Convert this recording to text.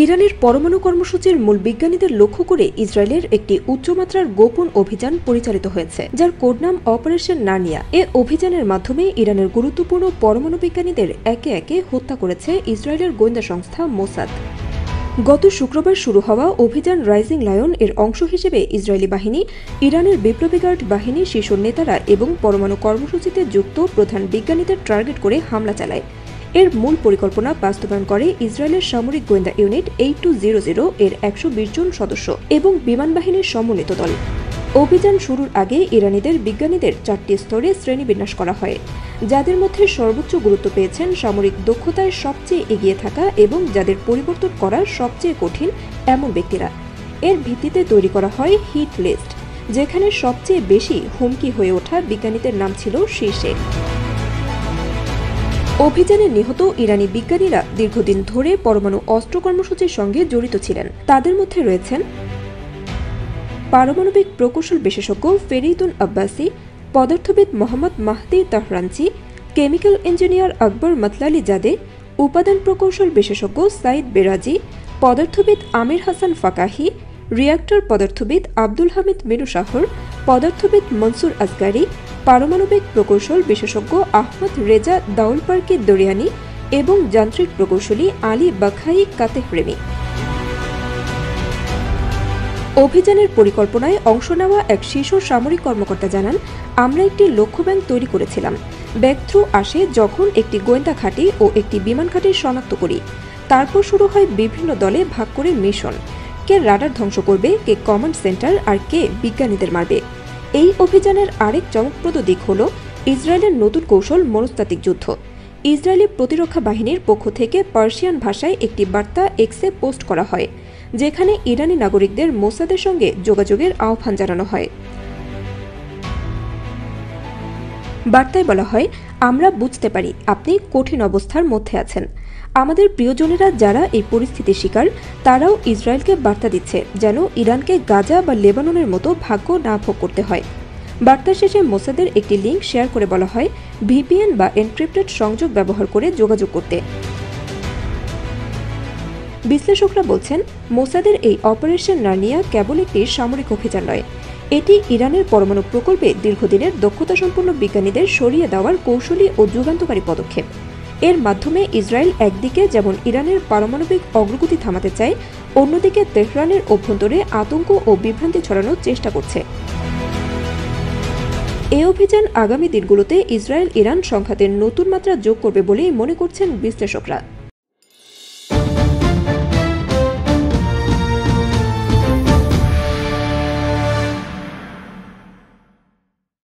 ইরানের পরমাণু কর্মসূচির মূল বিজ্ঞানীদের লক্ষ্য করে ইসরায়েলের একটি উচ্চমাত্রার গোপন অভিযান পরিচালিত হয়েছে, যার কোডনাম অপারেশন নার্নিয়া। এ অভিযানের মাধ্যমে ইরানের গুরুত্বপূর্ণ পরমাণু বিজ্ঞানীদের একে একে হত্যা করেছে ইসরায়েলের গোয়েন্দা সংস্থা মোসাদ। গত শুক্রবার শুরু হওয়া অভিযান রাইজিং লায়ন এর অংশ হিসেবে ইসরায়েলি বাহিনী ইরানের বিপ্লবী গার্ড বাহিনীর শীর্ষ নেতারা এবং পরমাণু কর্মসূচিতে যুক্ত প্রধান বিজ্ঞানীদের টার্গেট করে হামলা চালায়। এর মূল পরিকল্পনা বাস্তবায়ন করে ইসরায়েলের সামরিক গোয়েন্দা ইউনিট 8200 এর 120 জন সদস্য এবং বিমান বাহিনীর সমন্বিত দল। অভিযান শুরুর আগে ইরানিদের বিজ্ঞানীদের 4টি স্তরে শ্রেণীবিন্যাস করা হয়, যাদের মধ্যে সর্বোচ্চ গুরুত্ব পেয়েছেন সামরিক দক্ষতায় সবচেয়ে এগিয়ে থাকা এবং যাদের পরিবর্তন করা সবচেয়ে কঠিন এমন ব্যক্তিরা। এর ভিত্তিতে তৈরি করা হয় হিট লিস্ট, যেখানে সবচেয়ে বেশি হুমকি হয়ে ওঠা বিজ্ঞানীদের নাম ছিল শীর্ষে। অভিযানে নিহত ইরানি বিজ্ঞানীরা দীর্ঘদিন ধরে পরমাণু অস্ত্র কর্মসূচির সঙ্গে জড়িত ছিলেন। তাদের মধ্যে রয়েছেন পারমাণবিক প্রকৌশল বিশেষজ্ঞ ফেরিদুন আব্বাসি, পদার্থবিদ মোহাম্মদ মাহদি তাহরানচি, কেমিক্যাল ইঞ্জিনিয়ার আকবর মতলালি জাদে, উপাদান প্রকৌশল বিশেষজ্ঞ সাইদ বেরাজি, পদার্থবিদ আমির হাসান ফাকাহি, রিয়াক্টর পদার্থবিদ আব্দুল হামিদ মিনুশাহর, পদার্থবিদ মনসুর আসগারি, পারমাণবিক প্রকৌশল বিশেষজ্ঞ আহমদ রেজা দাউলপার্কি দরিয়ানি এবং যান্ত্রিক প্রকৌশলী আলী বাখাই কাতেহরেমি। অভিযানের পরিকল্পনায় অংশ নেওয়া এক শীর্ষ সামরিক কর্মকর্তা জানান, আমরা একটি লক্ষ্য ব্যাংক তৈরি করেছিলাম। ব্যাগ থ্রু আসে যখন একটি গোয়েন্দা ঘাঁটি ও একটি বিমান ঘাঁটি শনাক্ত করি। তারপর শুরু হয় বিভিন্ন দলে ভাগ করে মিশন। কে রাডার ধ্বংস করবে, কে কমান্ড সেন্টার, আর কে বিজ্ঞানীদের মারবে। এই অভিযানের আরেক চমকপ্রদ দিক হল ইসরায়েলের নতুন কৌশল মনস্তাত্ত্বিক যুদ্ধ। ইসরায়েলি প্রতিরক্ষা বাহিনীর পক্ষ থেকে পার্সিয়ান ভাষায় একটি বার্তা এক্সে পোস্ট করা হয়, যেখানে ইরানি নাগরিকদের মোসাদের সঙ্গে যোগাযোগের আহ্বান জানানো হয়। বার্তায় বলা হয়, আমরা বুঝতে পারি আপনি কঠিন অবস্থার মধ্যে আছেন। আমাদের প্রিয়জনেরা যারা এই পরিস্থিতির শিকার, তারাও ইসরায়েলকে বার্তা দিচ্ছে যেন ইরানকে গাজা বা লেবাননের মতো ভাগ্য না ভোগ করতে হয়। বার্তার শেষে মোসাদের একটি লিঙ্ক শেয়ার করে বলা হয় ভিপিএন বা এনক্রিপ্টেড সংযোগ ব্যবহার করে যোগাযোগ করতে। বিশ্লেষকরা বলছেন, মোসাদের এই অপারেশন নার্নিয়া কেবল একটি সামরিক অভিযান নয়, এটি ইরানের পরমাণু প্রকল্পে দীর্ঘদিনের দক্ষতাসম্পন্ন বিজ্ঞানীদের সরিয়ে দেওয়ার কৌশলী ও যুগান্তকারী পদক্ষেপ। এর মাধ্যমে ইসরায়েল একদিকে যেমন ইরানের পারমাণবিক অগ্রগতি থামাতে চায়, অন্যদিকে তেহরানের অভ্যন্তরে আতঙ্ক ও বিভ্রান্তি ছড়ানোর চেষ্টা করছে। এই অভিযান আগামী দিনগুলোতে ইসরায়েল ইরান সংঘাতের নতুন মাত্রা যোগ করবে বলেই মনে করছেন বিশ্লেষকরা।